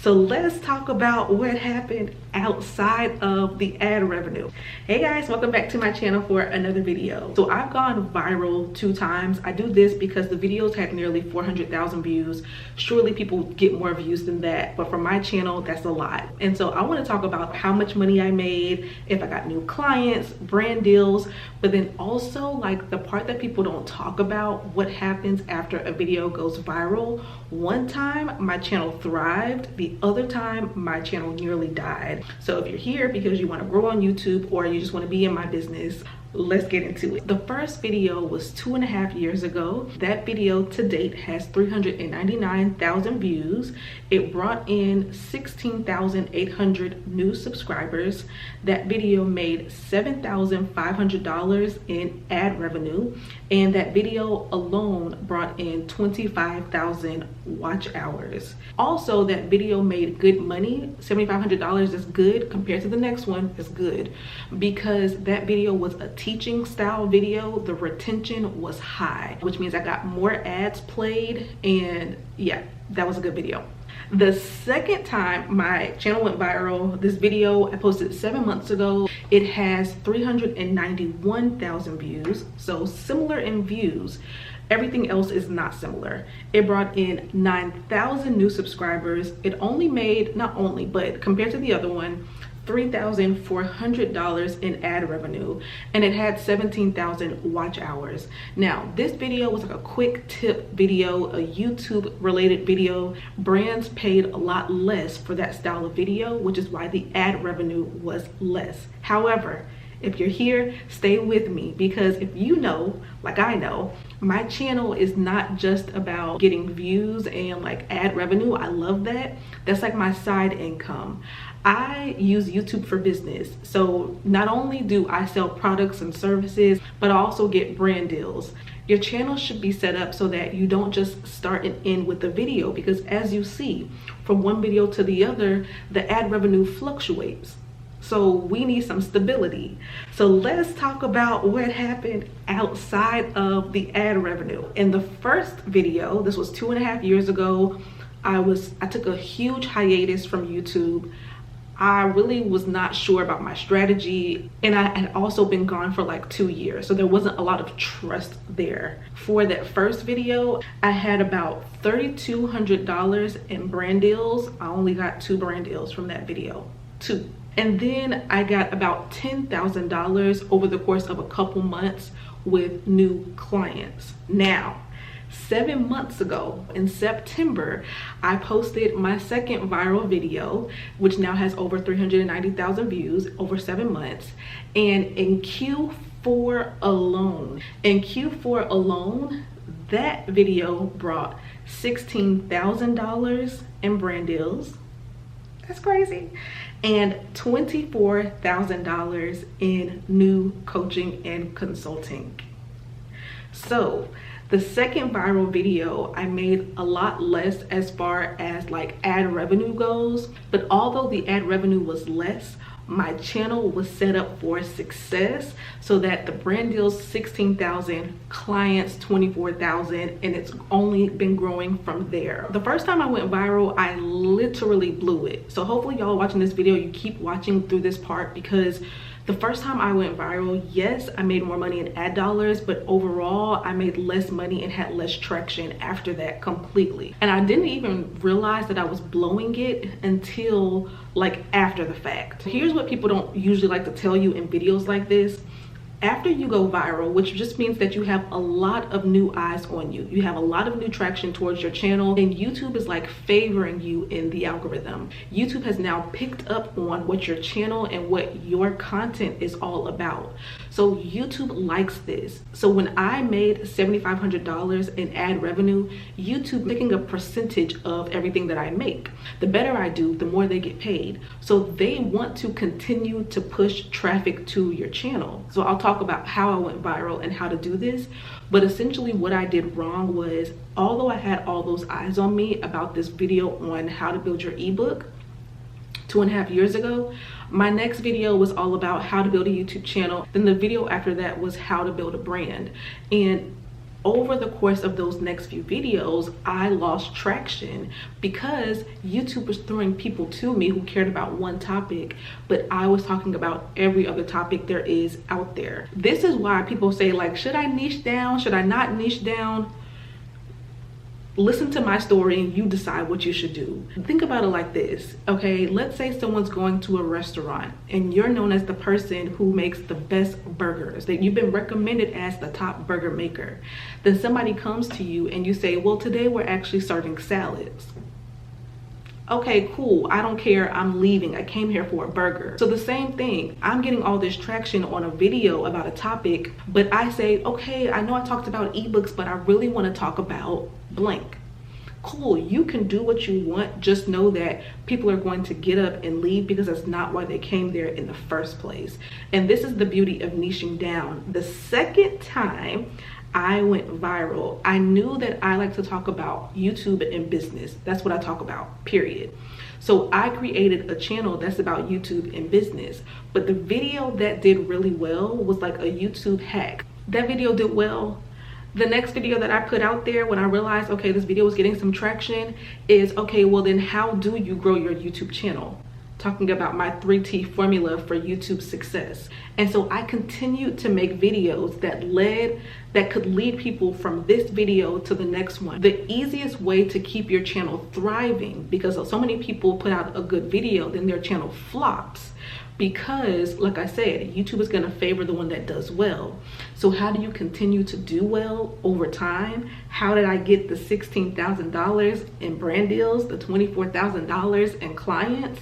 So let's talk about what happened outside of the ad revenue. Hey guys, welcome back to my channel for another video. So I've gone viral 2 times. I do this because the videos had nearly 400,000 views. Surely people get more views than that, but for my channel, that's a lot. And so I want to talk about how much money I made, if I got new clients, brand deals, but then also like the part that people don't talk about, what happens after a video goes viral. One time my channel thrived, the other time my channel nearly died. So if you're here because you want to grow on YouTube or you just want to be in my business, let's get into it. The first video was 2.5 years ago. That video to date has 399,000 views. It brought in 16,800 new subscribers. That video made $7,500 in ad revenue, and that video alone brought in 25,000 watch hours. Also, that video made good money. $7,500 is good compared to the next one. Is good because that video was a teaching style video. The retention was high, which means I got more ads played, and yeah, that was a good video. The second time my channel went viral, this video I posted 7 months ago. It has 391,000 views, so similar in views. Everything else is not similar. It brought in 9,000 new subscribers. It only made, not only, but compared to the other one, $3,400 in ad revenue, and it had 17,000 watch hours. Now, this video was like a quick tip video, a YouTube related video. Brands paid a lot less for that style of video, which is why the ad revenue was less. However, if you're here, stay with me, because if you know, like I know, my channel is not just about getting views and like ad revenue. I love that. That's like my side income. I use YouTube for business. So not only do I sell products and services, but I also get brand deals. Your channel should be set up so that you don't just start and end with the video, because as you see, from one video to the other, the ad revenue fluctuates. So we need some stability. So let's talk about what happened outside of the ad revenue. In the first video, this was 2.5 years ago, I took a huge hiatus from YouTube. I really was not sure about my strategy, and I had also been gone for like 2 years, so there wasn't a lot of trust there. For that first video, I had about $3,200 in brand deals. I only got 2 brand deals from that video, 2. And then I got about $10,000 over the course of a couple months with new clients. Now, 7 months ago in September, I posted my second viral video, which now has over 390,000 views over 7 months. And in Q4 alone, that video brought $16,000 in brand deals. That's crazy. And $24,000 in new coaching and consulting. So the second viral video, I made a lot less as far as like ad revenue goes, but although the ad revenue was less, my channel was set up for success, so that the brand deals 16,000, clients 24,000, and it's only been growing from there. The first time I went viral, I literally blew it. So hopefully y'all watching this video, you keep watching through this part, because the first time I went viral, yes, I made more money in ad dollars, but overall I made less money and had less traction after that completely. And I didn't even realize that I was blowing it until like after the fact. Here's what people don't usually like to tell you in videos like this. After you go viral, which just means that you have a lot of new eyes on you, you have a lot of new traction towards your channel, and YouTube is like favoring you in the algorithm. YouTube has now picked up on what your channel and what your content is all about. So YouTube likes this. So when I made $7,500 in ad revenue, YouTube taking a percentage of everything that I make. The better I do, the more they get paid. So they want to continue to push traffic to your channel. So I'll talk about how I went viral and how to do this, but essentially what I did wrong was, although I had all those eyes on me about this video on how to build your ebook 2.5 years ago, my next video was all about how to build a YouTube channel. Then the video after that was how to build a brand. And over the course of those next few videos, I lost traction because YouTube was throwing people to me who cared about one topic, but I was talking about every other topic there is out there. This is why people say, like, should I niche down? Should I not niche down? Listen to my story and you decide what you should do. Think about it like this, okay? Let's say someone's going to a restaurant and you're known as the person who makes the best burgers, that you've been recommended as the top burger maker. Then somebody comes to you and you say, well, today we're actually serving salads. Okay, cool, I don't care, I'm leaving, I came here for a burger. So the same thing, I'm getting all this traction on a video about a topic, but I say, okay, I know I talked about ebooks, but I really want to talk about blank. Cool, you can do what you want, just know that people are going to get up and leave because that's not why they came there in the first place. And this is the beauty of niching down. The second time I went viral, I knew that I like to talk about YouTube and business. That's what I talk about, period. So I created a channel that's about YouTube and business. But the video that did really well was like a YouTube hack. That video did well. The next video that I put out there when I realized, okay, this video was getting some traction is, okay, well then how do you grow your YouTube channel? Talking about my 3T formula for YouTube success. And so I continued to make videos that could lead people from this video to the next one. The easiest way to keep your channel thriving, because so many people put out a good video, then their channel flops. Because like I said, YouTube is going to favor the one that does well. So how do you continue to do well over time? How did I get the $16,000 in brand deals, the $24,000 in clients?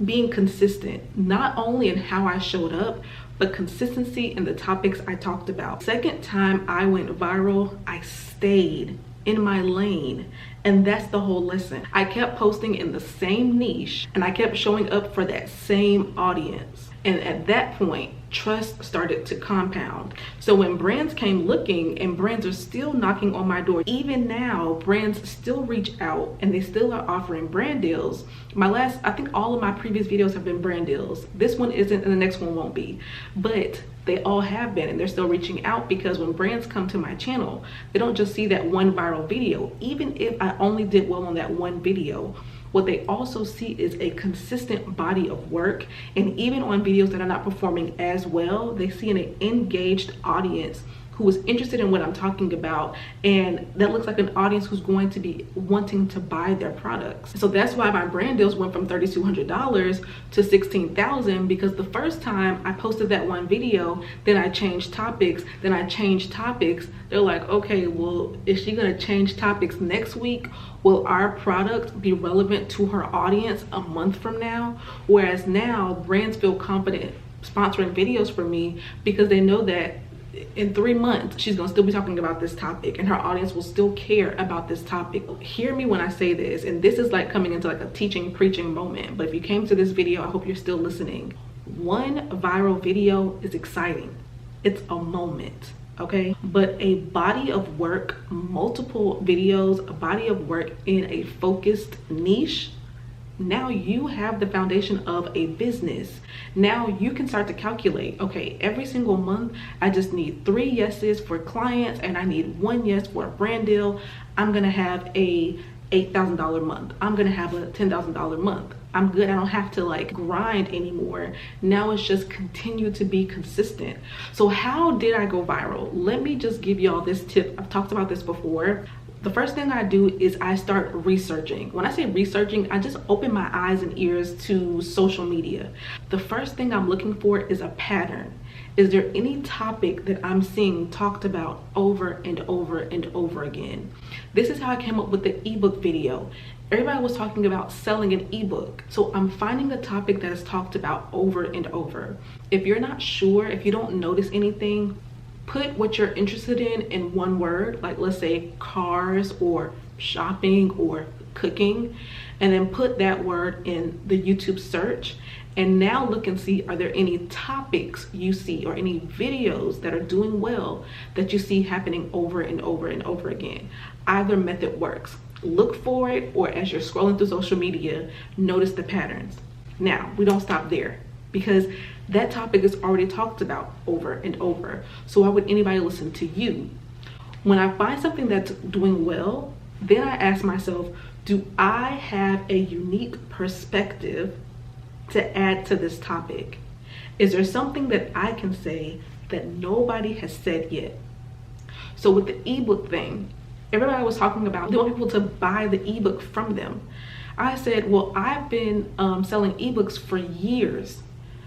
Being consistent, not only in how I showed up, but consistency in the topics I talked about. Second time I went viral, I stayed in my lane. And that's the whole lesson. I kept posting in the same niche and I kept showing up for that same audience. And at that point, trust started to compound. So when brands came looking, and brands are still knocking on my door, even now, brands still reach out and they still are offering brand deals. I think all of my previous videos have been brand deals. This one isn't and the next one won't be, but they all have been, and they're still reaching out because when brands come to my channel, they don't just see that one viral video. Even if I only did well on that one video, what they also see is a consistent body of work. And even on videos that are not performing as well, they see an engaged audience who is interested in what I'm talking about, and that looks like an audience who's going to be wanting to buy their products. So that's why my brand deals went from $3,200 to $16,000, because the first time I posted that one video, then I changed topics, they're like, okay, well, is she gonna change topics next week? Will our product be relevant to her audience a month from now? Whereas now brands feel confident sponsoring videos for me because they know that in 3 months she's gonna still be talking about this topic and her audience will still care about this topic. Hear me when I say this, and this is like coming into like a teaching, preaching moment, but if you came to this video, I hope you're still listening. One viral video is exciting, it's a moment, okay? But a body of work, multiple videos, a body of work in a focused niche, now you have the foundation of a business. Now you can start to calculate, okay, every single month I just need 3 yeses for clients and I need 1 yes for a brand deal. I'm gonna have a $8,000 month. I'm gonna have a $10,000 month. I'm good. I don't have to like grind anymore. Now it's just continue to be consistent. So how did I go viral? Let me just give y'all this tip. I've talked about this before. The first thing I do is I start researching. When I say researching, I just open my eyes and ears to social media. The first thing I'm looking for is a pattern. Is there any topic that I'm seeing talked about over and over and over again? This is how I came up with the ebook video. Everybody was talking about selling an ebook. So I'm finding a topic that is talked about over and over. If you're not sure, if you don't notice anything, put what you're interested in one word, like let's say cars or shopping or cooking, and then put that word in the YouTube search. And now look and see, are there any topics you see or any videos that are doing well that you see happening over and over and over again? Either method works. Look for it, or as you're scrolling through social media, notice the patterns. Now, we don't stop there, because that topic is already talked about over and over. So why would anybody listen to you? When I find something that's doing well, then I ask myself, do I have a unique perspective to add to this topic? Is there something that I can say that nobody has said yet? So with the ebook thing, everybody was talking about they want people to buy the ebook from them. I said, well, I've been selling ebooks for years.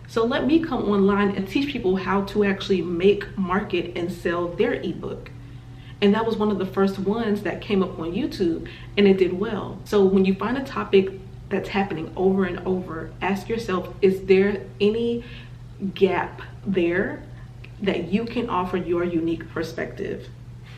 So let me come online and teach people how to actually make, market, and sell their ebook. And that was one of the first ones that came up on YouTube, and it did well. So when you find a topic that's happening over and over, ask yourself, is there any gap there that you can offer your unique perspective?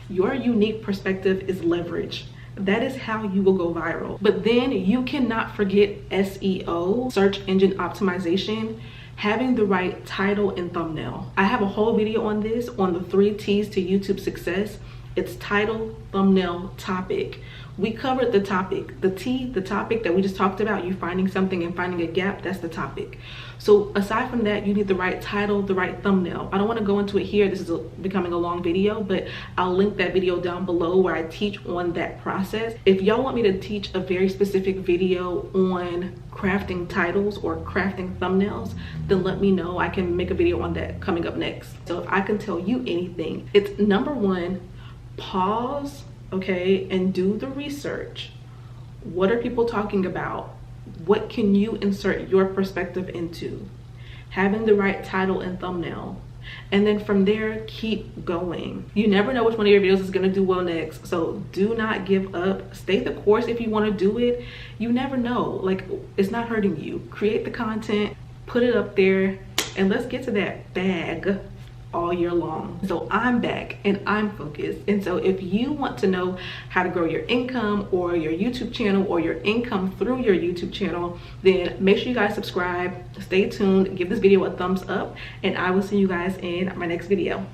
Your unique perspective is leverage. That is how you will go viral. But then you cannot forget SEO, search engine optimization, having the right title and thumbnail. I have a whole video on this, on the 3 T's to YouTube success. It's title, thumbnail, topic. We covered the topic. The T, the topic that we just talked about, you finding something and finding a gap, that's the topic. So aside from that, you need the right title, the right thumbnail. I don't want to go into it here. This is becoming a long video, but I'll link that video down below where I teach on that process. If y'all want me to teach a very specific video on crafting titles or crafting thumbnails, then let me know. I can make a video on that coming up next. So if I can tell you anything, it's number 1, pause, okay, and do the research. What are people talking about? What can you insert your perspective into? Having the right title and thumbnail. And then from there, keep going. You never know which one of your videos is going to do well next. So do not give up. Stay the course if you want to do it. You never know. Like, it's not hurting you. Create the content, put it up there, and let's get to that bag all year long. So I'm back and I'm focused. And so if you want to know how to grow your income or your YouTube channel or your income through your YouTube channel, then make sure you guys subscribe, stay tuned, give this video a thumbs up, and I will see you guys in my next video.